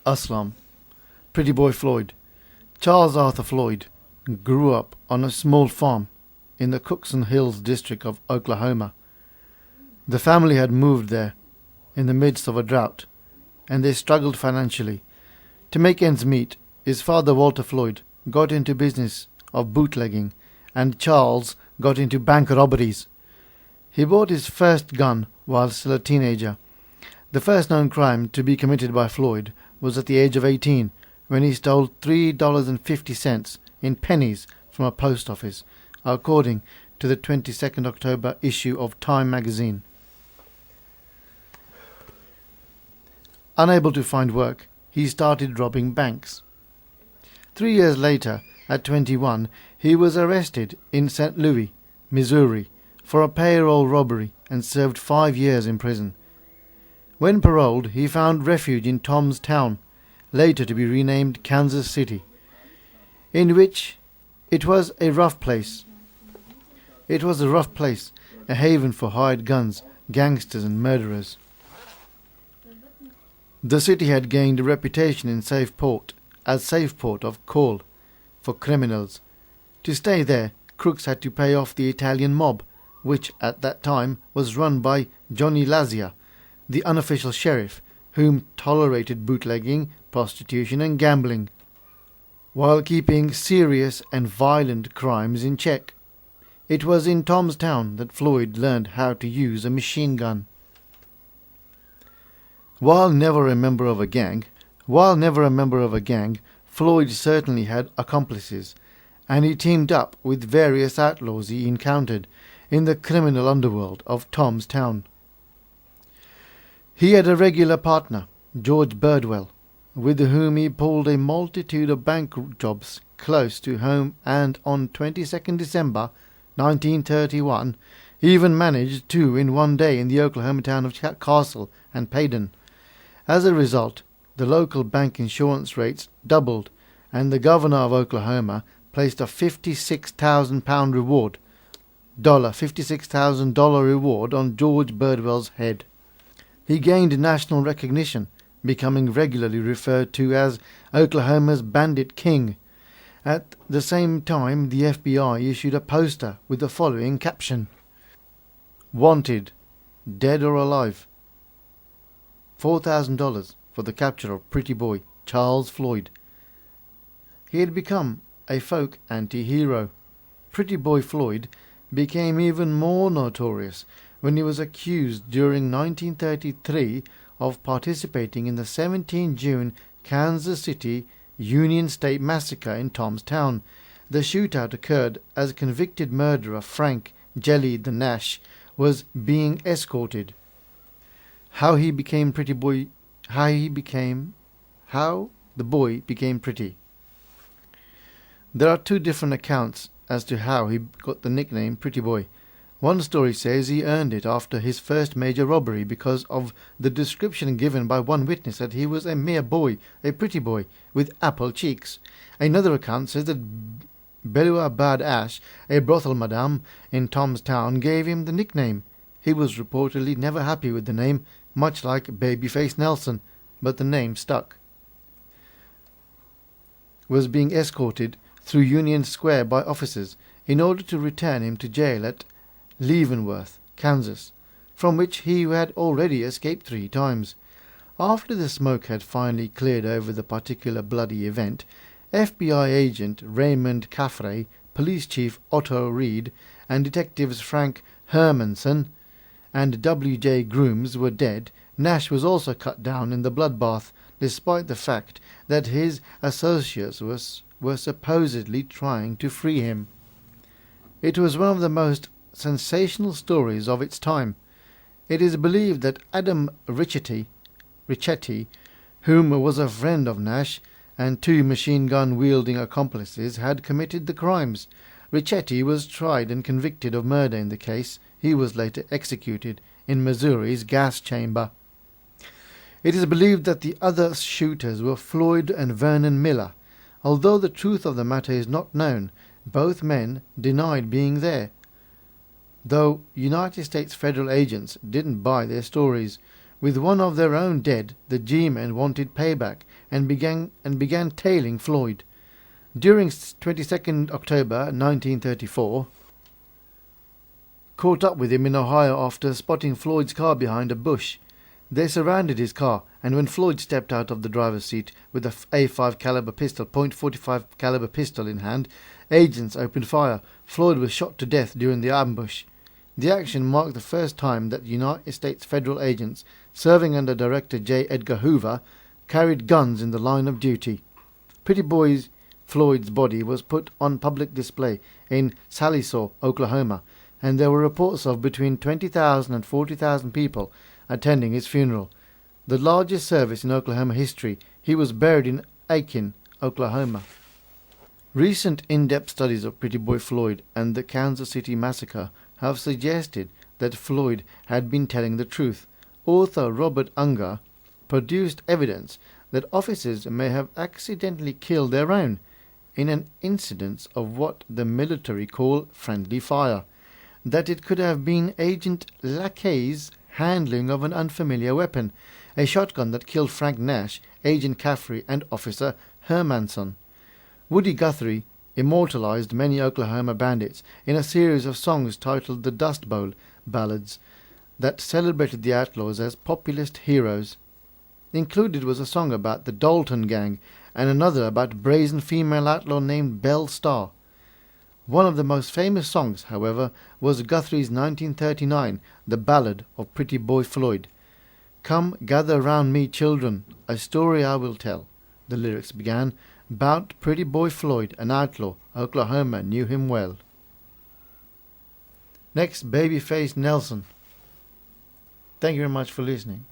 Aslam, Pretty Boy Floyd. Charles Arthur Floyd grew up on a small farm in the Cookson Hills district of Oklahoma. The family had moved there in the midst of a drought, and they struggled financially. To make ends meet, his father Walter Floyd got into business of bootlegging, and Charles got into bank robberies. He bought his first gun while still a teenager. The first known crime to be committed by Floyd was at the age of 18, when he stole $3.50 in pennies from a post office, according to the 22nd October issue of Time magazine. Unable to find work, he started robbing banks. 3 years later, at 21, he was arrested in St. Louis, Missouri, for a payroll robbery and served 5 years in prison. When paroled, he found refuge in Tom's Town, later to be renamed Kansas City, in which it was a rough place. A haven for hired guns, gangsters and murderers. The city had gained a reputation as safe port of call for criminals. To stay there, crooks had to pay off the Italian mob, which at that time was run by Johnny Lazia, the unofficial sheriff, whom tolerated bootlegging, prostitution and gambling, while keeping serious and violent crimes in check. It was in Tom's Town that Floyd learned how to use a machine gun. While never a member of a gang, Floyd certainly had accomplices, and he teamed up with various outlaws he encountered in the criminal underworld of Tom's Town. He had a regular partner, George Birdwell, with whom he pulled a multitude of bank jobs close to home, and on 22nd December 1931 even managed two in one day in the Oklahoma town of Castle and Paden. As a result, the local bank insurance rates doubled, and the governor of Oklahoma placed a $56,000 reward, $56,000 reward on George Birdwell's head. He gained national recognition, becoming regularly referred to as Oklahoma's Bandit King. At the same time, the FBI issued a poster with the following caption: "Wanted, dead or alive. $4,000 for the capture of pretty boy Charles Floyd." He had become a folk anti-hero. Pretty Boy Floyd became even more notorious when he was accused during 1933 of participating in the 17 June Kansas City Union State Massacre in Tom's Town. The shootout occurred as convicted murderer Frank "Jelly" the Nash was being escorted. How the boy became pretty. There are two different accounts as to how he got the nickname Pretty Boy. One story says he earned it after his first major robbery because of the description given by one witness that he was a mere boy, a pretty boy, with apple cheeks. Another account says that Belua Bad Ash, a brothel madame in Tom's Town, gave him the nickname. He was reportedly never happy with the name, much like Babyface Nelson, but the name stuck. Was being escorted through Union Square by officers in order to return him to jail at Leavenworth, Kansas, from which he had already escaped 3 times. After the smoke had finally cleared over the particular bloody event, FBI agent Raymond Caffrey, police chief Otto Reed, and detectives Frank Hermanson and W.J. Grooms were dead. Nash was also cut down in the bloodbath, despite the fact that his associates were supposedly trying to free him. It was one of the most sensational stories of its time. It is believed that Adam Richetti, whom was a friend of Nash, and 2 machine-gun-wielding accomplices had committed the crimes. Richetti was tried and convicted of murder in the case. He was later executed in Missouri's gas chamber. It is believed that the other shooters were Floyd and Vernon Miller. Although the truth of the matter is not known, both men denied being there, though United States federal agents didn't buy their stories. With one of their own dead, the G-men wanted payback and began tailing Floyd. During 22nd October 1934, caught up with him in Ohio after spotting Floyd's car behind a bush. They surrounded his car, and when Floyd stepped out of the driver's seat with a .45 caliber pistol in hand, agents opened fire. Floyd was shot to death during the ambush. The action marked the first time that United States federal agents, serving under Director J. Edgar Hoover, carried guns in the line of duty. Pretty Boy Floyd's body was put on public display in Sallisaw, Oklahoma, and there were reports of between 20,000 and 40,000 people attending his funeral. The largest service in Oklahoma history. He was buried in Aiken, Oklahoma. Recent in-depth studies of Pretty Boy Floyd and the Kansas City massacre have suggested that Floyd had been telling the truth. Author Robert Unger produced evidence that officers may have accidentally killed their own in an incident of what the military call friendly fire, that it could have been Agent Lackey's handling of an unfamiliar weapon, a shotgun that killed Frank Nash, Agent Caffrey, and Officer Hermanson. Woody Guthrie immortalized many Oklahoma bandits in a series of songs titled the Dust Bowl ballads that celebrated the outlaws as populist heroes. Included was a song about the Dalton Gang and another about a brazen female outlaw named Belle Starr. One of the most famous songs, however, was Guthrie's 1939 The Ballad of Pretty Boy Floyd. "Come, gather round me, children, a story I will tell," the lyrics began, "'bout Pretty Boy Floyd, an outlaw, Oklahoma knew him well." Next, Babyface Nelson. Thank you very much for listening.